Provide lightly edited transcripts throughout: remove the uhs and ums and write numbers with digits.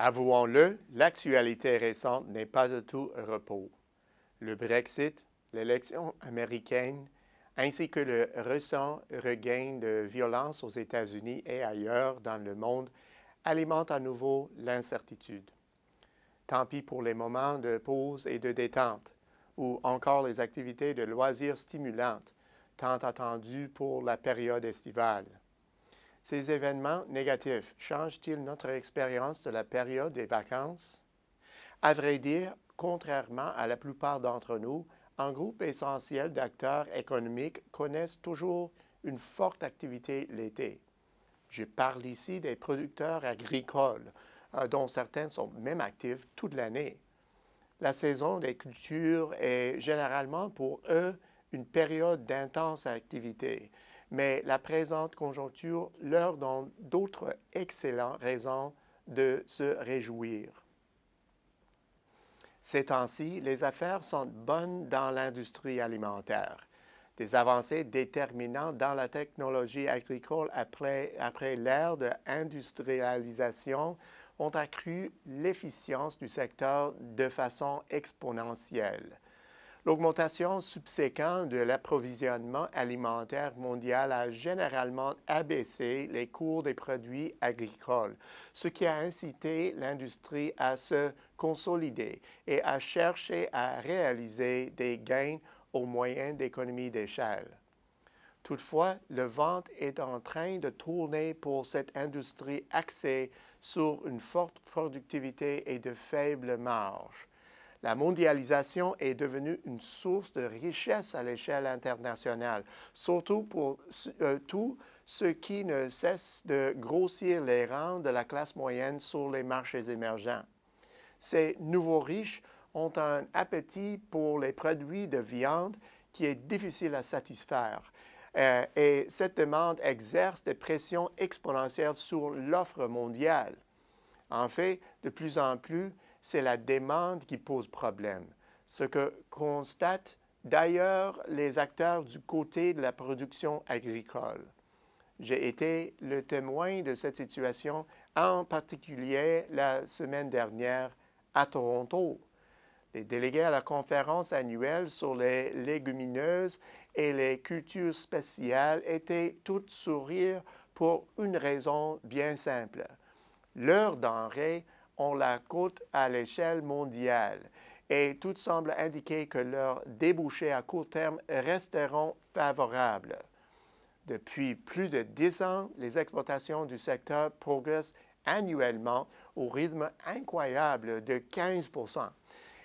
Avouons-le, l'actualité récente n'est pas de tout repos. Le Brexit, l'élection américaine, ainsi que le récent regain de violence aux États-Unis et ailleurs dans le monde alimentent à nouveau l'incertitude. Tant pis pour les moments de pause et de détente, ou encore les activités de loisirs stimulantes, tant attendues pour la période estivale. Ces événements négatifs changent-ils notre expérience de la période des vacances? À vrai dire, contrairement à la plupart d'entre nous, un groupe essentiel d'acteurs économiques connaissent toujours une forte activité l'été. Je parle ici des producteurs agricoles, dont certains sont même actifs toute l'année. La saison des cultures est généralement pour eux une période d'intense activité, mais la présente conjoncture leur donne d'autres excellentes raisons de se réjouir. Ces temps-ci, les affaires sont bonnes dans l'industrie alimentaire. Des avancées déterminantes dans la technologie agricole après l'ère de l'industrialisation ont accru l'efficience du secteur de façon exponentielle. L'augmentation subséquente de l'approvisionnement alimentaire mondial a généralement abaissé les cours des produits agricoles, ce qui a incité l'industrie à se consolider et à chercher à réaliser des gains au moyen d'économies d'échelle. Toutefois, le vent est en train de tourner pour cette industrie axée sur une forte productivité et de faibles marges. La mondialisation est devenue une source de richesse à l'échelle internationale, surtout pour tout ce qui ne cesse de grossir les rangs de la classe moyenne sur les marchés émergents. Ces nouveaux riches ont un appétit pour les produits de viande qui est difficile à satisfaire. Et cette demande exerce des pressions exponentielles sur l'offre mondiale. En fait, de plus en plus, c'est la demande qui pose problème, ce que constatent d'ailleurs les acteurs du côté de la production agricole. J'ai été le témoin de cette situation, en particulier la semaine dernière à Toronto. Les délégués à la conférence annuelle sur les légumineuses et les cultures spéciales étaient tous sourires pour une raison bien simple. Leurs denrées ont la cote à l'échelle mondiale et tout semble indiquer que leurs débouchés à court terme resteront favorables. Depuis plus de 10 ans, les exportations du secteur progressent annuellement au rythme incroyable de 15 %.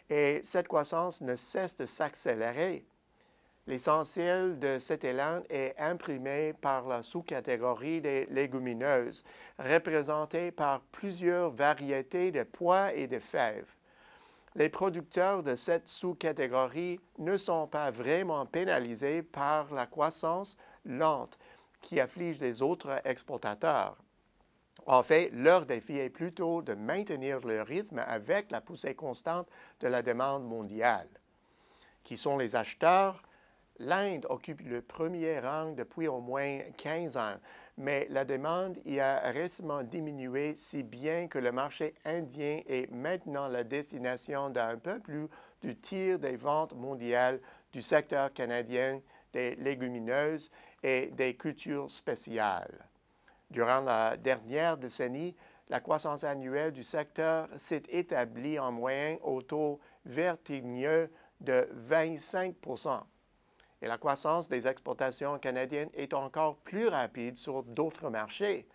Et cette croissance ne cesse de s'accélérer. L'essentiel de cet élan est imprimé par la sous-catégorie des légumineuses, représentée par plusieurs variétés de pois et de fèves. Les producteurs de cette sous-catégorie ne sont pas vraiment pénalisés par la croissance lente qui afflige les autres exportateurs. En fait, leur défi est plutôt de maintenir le rythme avec la poussée constante de la demande mondiale. Qui sont les acheteurs? L'Inde occupe le premier rang depuis au moins 15 ans, mais la demande y a récemment diminué si bien que le marché indien est maintenant la destination d'un peu plus du tiers des ventes mondiales du secteur canadien des légumineuses et des cultures spéciales. Durant la dernière décennie, la croissance annuelle du secteur s'est établie en moyenne au taux vertigineux de 25 %. Et la croissance des exportations canadiennes est encore plus rapide sur d'autres marchés.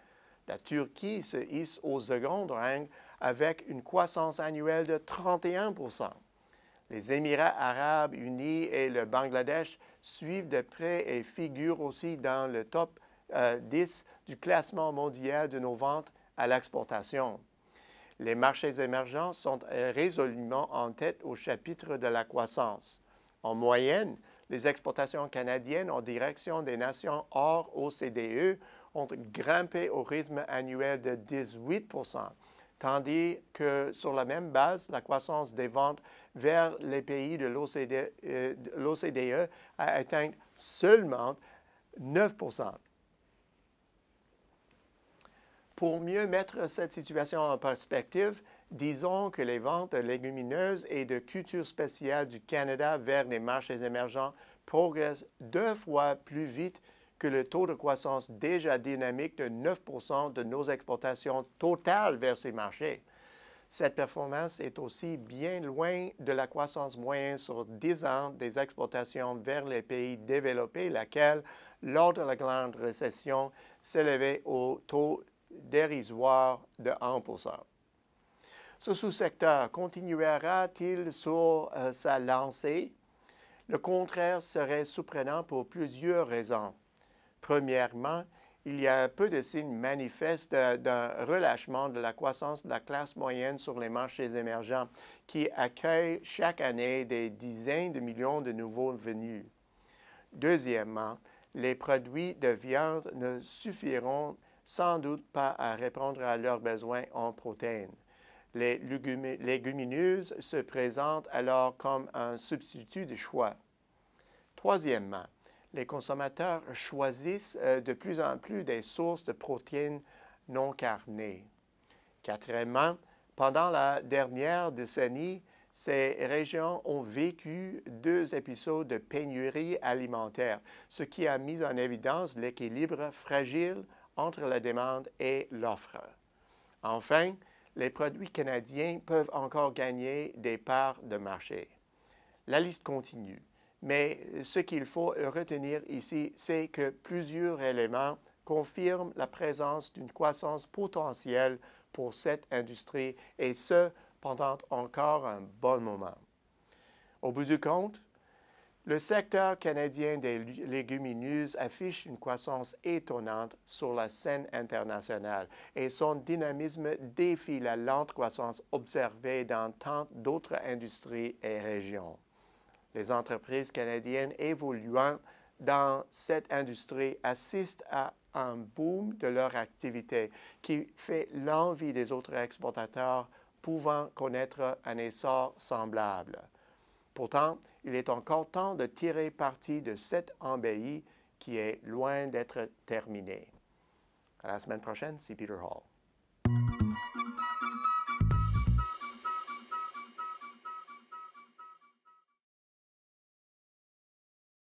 La Turquie se hisse au second rang avec une croissance annuelle de 31 %. Les Émirats arabes unis et le Bangladesh suivent de près et figurent aussi dans le top 10 du classement mondial de nos ventes à l'exportation. Les marchés émergents sont résolument en tête au chapitre de la croissance. En moyenne, les exportations canadiennes en direction des nations hors OCDE ont grimpé au rythme annuel de 18 %, tandis que sur la même base, la croissance des ventes vers les pays de l'OCDE a atteint seulement 9 %. Pour mieux mettre cette situation en perspective, disons que les ventes de légumineuses et de cultures spéciales du Canada vers les marchés émergents progressent 2 fois plus vite que le taux de croissance déjà dynamique de 9 de nos exportations totales vers ces marchés. Cette performance est aussi bien loin de la croissance moyenne sur 10 ans des exportations vers les pays développés, laquelle, lors de la grande récession, s'élevait au taux dérisoire de 1 Ce sous-secteur continuera-t-il sur sa lancée? Le contraire serait surprenant pour plusieurs raisons. Premièrement, il y a peu de signes manifestes d'un relâchement de la croissance de la classe moyenne sur les marchés émergents qui accueillent chaque année des dizaines de millions de nouveaux venus. Deuxièmement, les produits de viande ne suffiront sans doute pas à répondre à leurs besoins en protéines. Les légumineuses se présentent alors comme un substitut de choix. Troisièmement, les consommateurs choisissent de plus en plus des sources de protéines non carnées. Quatrièmement, pendant la dernière décennie, ces régions ont vécu 2 épisodes de pénurie alimentaire, ce qui a mis en évidence l'équilibre fragile entre la demande et l'offre. Enfin, les produits canadiens peuvent encore gagner des parts de marché. La liste continue, mais ce qu'il faut retenir ici, c'est que plusieurs éléments confirment la présence d'une croissance potentielle pour cette industrie, et ce, pendant encore un bon moment. Au bout du compte, le secteur canadien des légumineuses affiche une croissance étonnante sur la scène internationale et son dynamisme défie la lente croissance observée dans tant d'autres industries et régions. Les entreprises canadiennes évoluant dans cette industrie assistent à un boom de leur activité qui fait l'envie des autres exportateurs pouvant connaître un essor semblable. Pourtant, il est encore temps de tirer parti de cet embellie qui est loin d'être terminé. À la semaine prochaine, c'est Peter Hall.